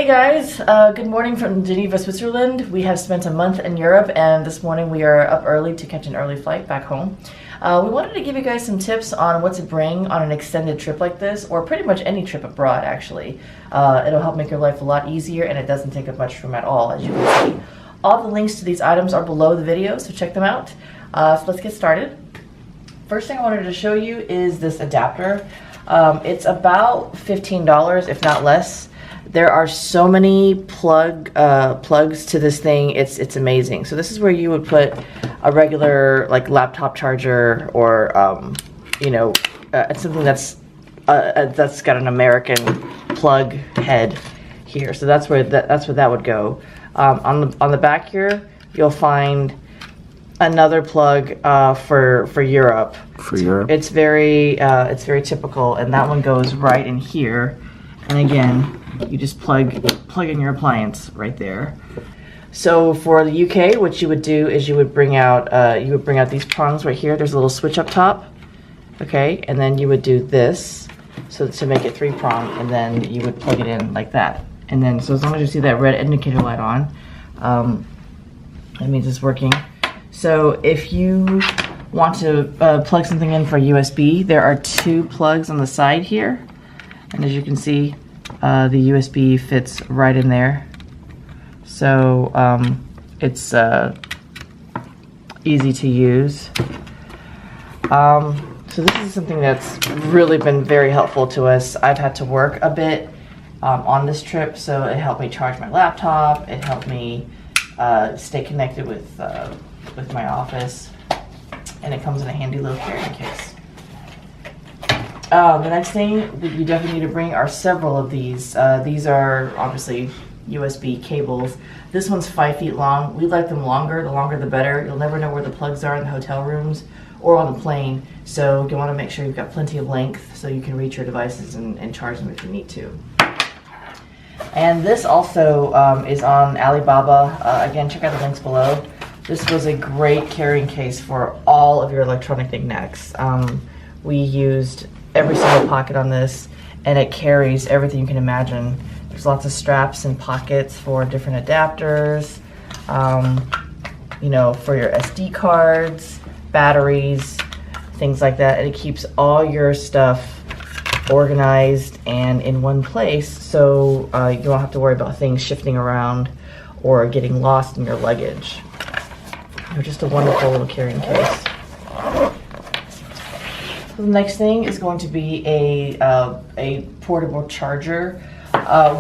guys, good morning from Geneva, Switzerland. We have spent a month in Europe and this morning we are up early to catch an early flight back home. We wanted to give you guys some tips on what to bring on an extended trip like this, or pretty much any trip abroad actually. It'll help make your life a lot easier and it doesn't take up much room at all, as you can see. All the links to these items are below the video, so check them out. So let's get started. First thing I wanted to show you is this adapter. It's about $15, if not less. There are so many plugs to this thing. It's amazing. So this is where you would put a regular like laptop charger, or something that's got an American plug head here. So that's where that would go. On the back here, you'll find another plug for Europe. For Europe. It's very typical, and that one goes right in here. And again, you just plug in your appliance right there. So for the UK, what you would do is you would bring out these prongs right here. There's a little switch up top, okay, and then you would do this, so to make it 3-prong, and then you would plug it in like that. And then, so as long as you see that red indicator light on, that means it's working. So if you want to plug something in for USB, there are 2 plugs on the side here. And as you can see, the USB fits right in there. So it's easy to use. So this is something that's really been very helpful to us. I've had to work a bit on this trip, so it helped me charge my laptop. It helped me stay connected with my office. And it comes in a handy little carrying case. The next thing that you definitely need to bring are several of these. These are obviously USB cables. This one's 5 feet long. We like them longer. The longer the better. You'll never know where the plugs are in the hotel rooms or on the plane. So you want to make sure you've got plenty of length so you can reach your devices and charge them if you need to. And this also is on Alibaba. Again, check out the links below. This was a great carrying case for all of your electronic knickknacks. We used every single pocket on this, and it carries everything you can imagine. There's lots of straps and pockets for different adapters, for your SD cards, batteries, things like that. And it keeps all your stuff organized and in one place, so you don't have to worry about things shifting around or getting lost in your luggage. Just a wonderful little carrying case. The next thing is going to be a portable charger.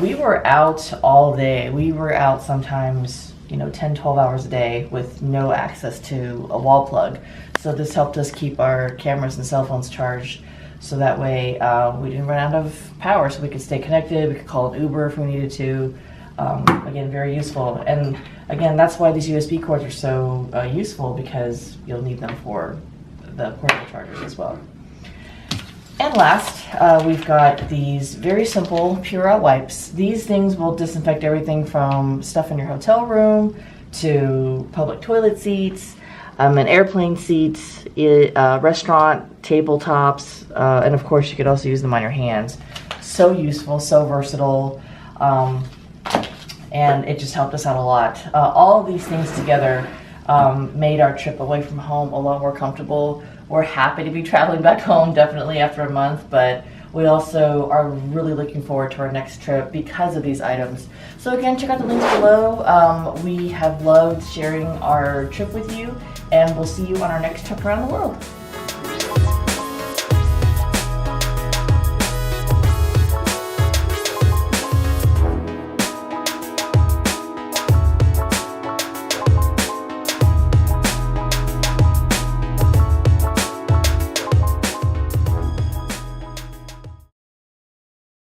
We were out all day. We were out sometimes, 10, 12 hours a day with no access to a wall plug. So this helped us keep our cameras and cell phones charged, so that way we didn't run out of power, so we could stay connected. We could call an Uber if we needed to. Again, very useful. And again, that's why these USB cords are so useful, because you'll need them for the portable chargers as well. And last, we've got these very simple Purell wipes. These things will disinfect everything from stuff in your hotel room to public toilet seats, and airplane seats, restaurant tabletops, and of course you could also use them on your hands. So useful, so versatile, and it just helped us out a lot. All of these things together made our trip away from home a lot more comfortable. We're happy to be traveling back home, definitely after a month, but we also are really looking forward to our next trip because of these items. So again, check out the links below. We have loved sharing our trip with you, and we'll see you on our next trip around the world.